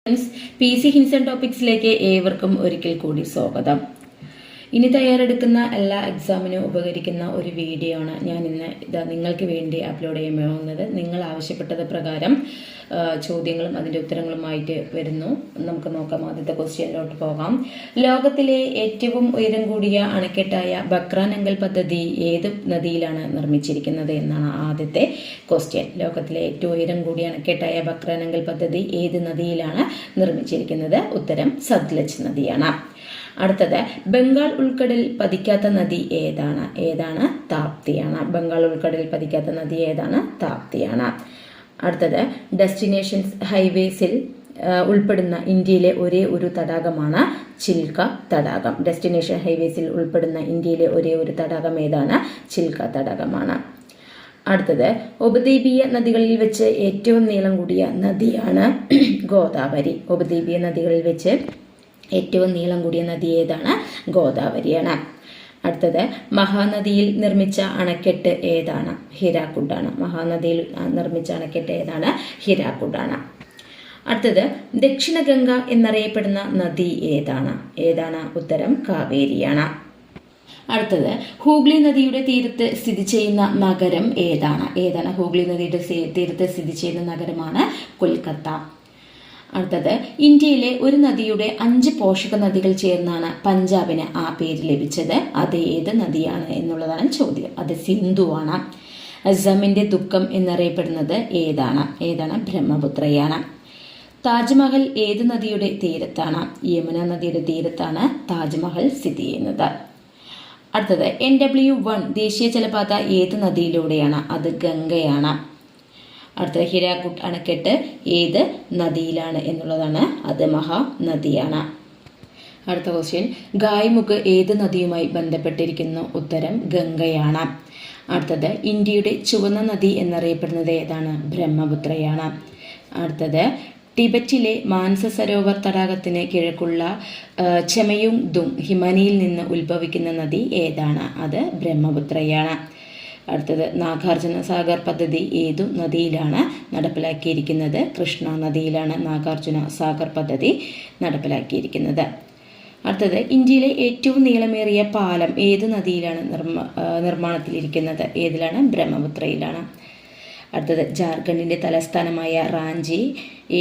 PC hints and ടോപ്പിക്സിലേക്ക് ഏവർക്കും ഒരിക്കൽ കൂടി സ്വാഗതം. ഇനി തയ്യാറെടുക്കുന്ന എല്ലാ എക്സാമിനും ഉപകരിക്കുന്ന ഒരു വീഡിയോ ആണ് ഞാൻ ഇന്ന് നിങ്ങൾക്ക് വേണ്ടി അപ്ലോഡ് ചെയ്യാൻ പോകുന്നത്. നിങ്ങൾ ആവശ്യപ്പെട്ടത് പ്രകാരം ചോദ്യങ്ങളും അതിന്റെ ഉത്തരങ്ങളുമായിട്ട് വരുന്നു. നമുക്ക് നോക്കാം. ആദ്യത്തെ ക്വസ്റ്റ്യനിലോട്ട് പോകാം. ലോകത്തിലെ ഏറ്റവും ഉയരം കൂടിയ അണക്കെട്ടായ ബക്രാനങ്കൽ പദ്ധതി ഏത് നദിയിലാണ് നിർമ്മിച്ചിരിക്കുന്നത് എന്നാണ് ആദ്യത്തെ ക്വസ്റ്റ്യൻ. ലോകത്തിലെ ഏറ്റവും ഉയരം കൂടിയ അണക്കെട്ടായ ബക്രാനങ്കൽ പദ്ധതി ഏത് നദിയിലാണ് നിർമ്മിച്ചിരിക്കുന്നത്? ഉത്തരം സത്ലജ് നദിയാണ്. അടുത്തത് ബംഗാൾ ഉൾക്കടൽ പതിക്കാത്ത നദി ഏതാണ്? താപ്തിയാണ്. ബംഗാൾ ഉൾക്കടൽ പതിക്കാത്ത നദി ഏതാണ്? താപ്തിയാണ്. അടുത്തത് ഡെസ്റ്റിനേഷൻസ് ഹൈവേസിൽ ഉൾപ്പെടുന്ന ഇന്ത്യയിലെ ഒരേ ഒരു തടാകമാണ് ചിൽക്ക തടാകം. ഡെസ്റ്റിനേഷൻ ഹൈവേസിൽ ഉൾപ്പെടുന്ന ഇന്ത്യയിലെ ഒരേ ഒരു തടാകം ഏതാണ്? ചിൽക്ക തടാകമാണ്. അടുത്തത് ഉപദ്വീപീയ നദികളിൽ വെച്ച് ഏറ്റവും നീളം കൂടിയ നദിയാണ് ഗോദാവരി. ഉപദ്വീപീയ നദികളിൽ വെച്ച് ഏറ്റവും നീളം കൂടിയ നദി ഏതാണ്? ഗോദാവരിയാണ്. അടുത്തത് മഹാനദിയിൽ നിർമ്മിച്ച അണക്കെട്ട് ഏതാണ്? ഹിരാക്കുഡാണ്. മഹാനദിയിൽ നിർമ്മിച്ച അണക്കെട്ട് ഏതാണ്? ഹിരാക്കുഡാണ്. അടുത്തത് ദക്ഷിണ ഗംഗ എന്നറിയപ്പെടുന്ന നദി ഏതാണ്? ഉത്തരം കാവേരിയാണ്. അടുത്തത് ഹൂഗ്ലി നദിയുടെ തീരത്ത് സ്ഥിതി ചെയ്യുന്ന നഗരം ഏതാണ്? ഹൂഗ്ലി നദിയുടെ തീരത്ത് സ്ഥിതി ചെയ്യുന്ന നഗരമാണ് കൊൽക്കത്ത. അടുത്തത് ഇന്ത്യയിലെ ഒരു നദിയുടെ 5 പോഷക നദികൾ ചേർന്നാണ് പഞ്ചാബിന് ആ പേര് ലഭിച്ചത്. അത് ഏത് നദിയാണ് എന്നുള്ളതാണ് ചോദ്യം. അത് സിന്ധുവാണ്. അസമിന്റെ ദുഃഖം എന്നറിയപ്പെടുന്നത് ഏതാണ്? ബ്രഹ്മപുത്രയാണ്. താജ്മഹൽ ഏത് നദിയുടെ തീരത്താണ്? യമുന നദിയുടെ തീരത്താണ് താജ്മഹൽ സ്ഥിതി ചെയ്യുന്നത്. അടുത്തത് NW1 ദേശീയ ജലപാത ഏത് നദിയിലൂടെയാണ്? അത് ഗംഗയാണ്. അടുത്ത ഹിരാക്കുഡ് അണക്കെട്ട് ഏത് നദിയിലാണ് എന്നുള്ളതാണ്? അത് മഹാനദിയാണ്. അടുത്ത ക്വസ്റ്റ്യൻ ഗായ്മുഖ് ഏത് നദിയുമായി ബന്ധപ്പെട്ടിരിക്കുന്നു? ഉത്തരം ഗംഗയാണ്. അടുത്തത് ഇന്ത്യയുടെ ചുവന്ന നദി എന്നറിയപ്പെടുന്നത് ഏതാണ്? ബ്രഹ്മപുത്രയാണ്. അടുത്തത് ടിബറ്റിലെ മാൻസ സരോവർ തടാകത്തിന് കിഴക്കുള്ള ചെമയുങ് ദുങ് ഹിമാനിയിൽ നിന്ന് ഉത്ഭവിക്കുന്ന നദി ഏതാണ്? അത് ബ്രഹ്മപുത്രയാണ്. അടുത്തത് നാഗാർജുന സാഗർ പദ്ധതി ഏതു നദിയിലാണ് നടപ്പിലാക്കിയിരിക്കുന്നത്? കൃഷ്ണ നദിയിലാണ് നാഗാർജുന സാഗർ പദ്ധതി നടപ്പിലാക്കിയിരിക്കുന്നത്. അടുത്തത് ഇന്ത്യയിലെ ഏറ്റവും നീളമേറിയ പാലം ഏത് നദിയിലാണ് നിർമ്മാണത്തിലിരിക്കുന്നത്? ഏതിലാണ്? ബ്രഹ്മപുത്രയിലാണ്. അടുത്തത് ജാർഖണ്ഡിന്റെ തലസ്ഥാനമായ റാഞ്ചി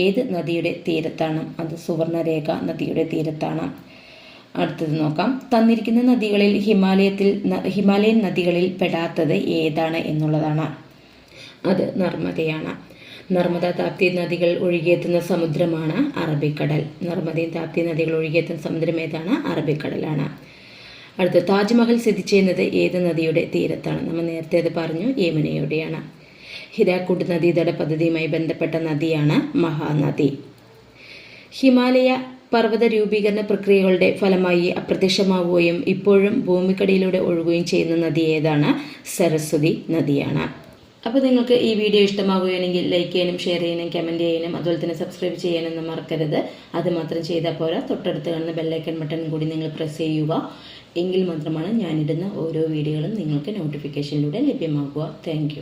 ഏത് നദിയുടെ തീരത്താണ്? അത് സുവർണരേഖ നദിയുടെ തീരത്താണ്. അടുത്തത് നോക്കാം. തന്നിരിക്കുന്ന നദികളിൽ ഹിമാലയൻ നദികളിൽ പെടാത്തത് ഏതാണ് എന്നുള്ളതാണ്. അത് നർമ്മദയാണ്. നർമ്മദ താപ്തി നദികൾ ഒഴുകിയെത്തുന്ന സമുദ്രമാണ് അറബിക്കടൽ. നർമ്മദയും താപ്തി നദികൾ ഒഴുകിയെത്തുന്ന സമുദ്രം ഏതാണ്? അറബിക്കടലാണ്. അടുത്ത താജ്മഹൽ സ്ഥിതി ചെയ്യുന്നത് ഏത് നദിയുടെ തീരത്താണ്? നമ്മൾ നേരത്തെ അത് പറഞ്ഞു, യമുനയുടെയാണ്. ഹിരാക്കുഡ് നദീതട പദ്ധതിയുമായി ബന്ധപ്പെട്ട നദിയാണ് മഹാനദി. ഹിമാലയ പർവ്വത രൂപീകരണ പ്രക്രിയകളുടെ ഫലമായി അപ്രത്യക്ഷമാവുകയും ഇപ്പോഴും ഭൂമിക്കടിയിലൂടെ ഒഴുകുകയും ചെയ്യുന്ന നദി ഏതാണ്? സരസ്വതി നദിയാണ്. അപ്പോൾ നിങ്ങൾക്ക് ഈ വീഡിയോ ഇഷ്ടമാവുകയാണെങ്കിൽ ലൈക്ക് ചെയ്യാനും ഷെയർ ചെയ്യാനും കമൻറ്റ് ചെയ്യാനും അതുപോലെ തന്നെ സബ്സ്ക്രൈബ് ചെയ്യാനൊന്നും മറക്കരുത്. അത് മാത്രം ചെയ്താൽ പോരാ, തൊട്ടടുത്ത് കാണുന്ന ബെല്ലൈക്കൺ ബട്ടൺ കൂടി നിങ്ങൾ പ്രസ് ചെയ്യുക. എങ്കിൽ മാത്രമാണ് ഞാനിടുന്ന ഓരോ വീഡിയോകളും നിങ്ങൾക്ക് നോട്ടിഫിക്കേഷനിലൂടെ ലഭ്യമാകുക. താങ്ക്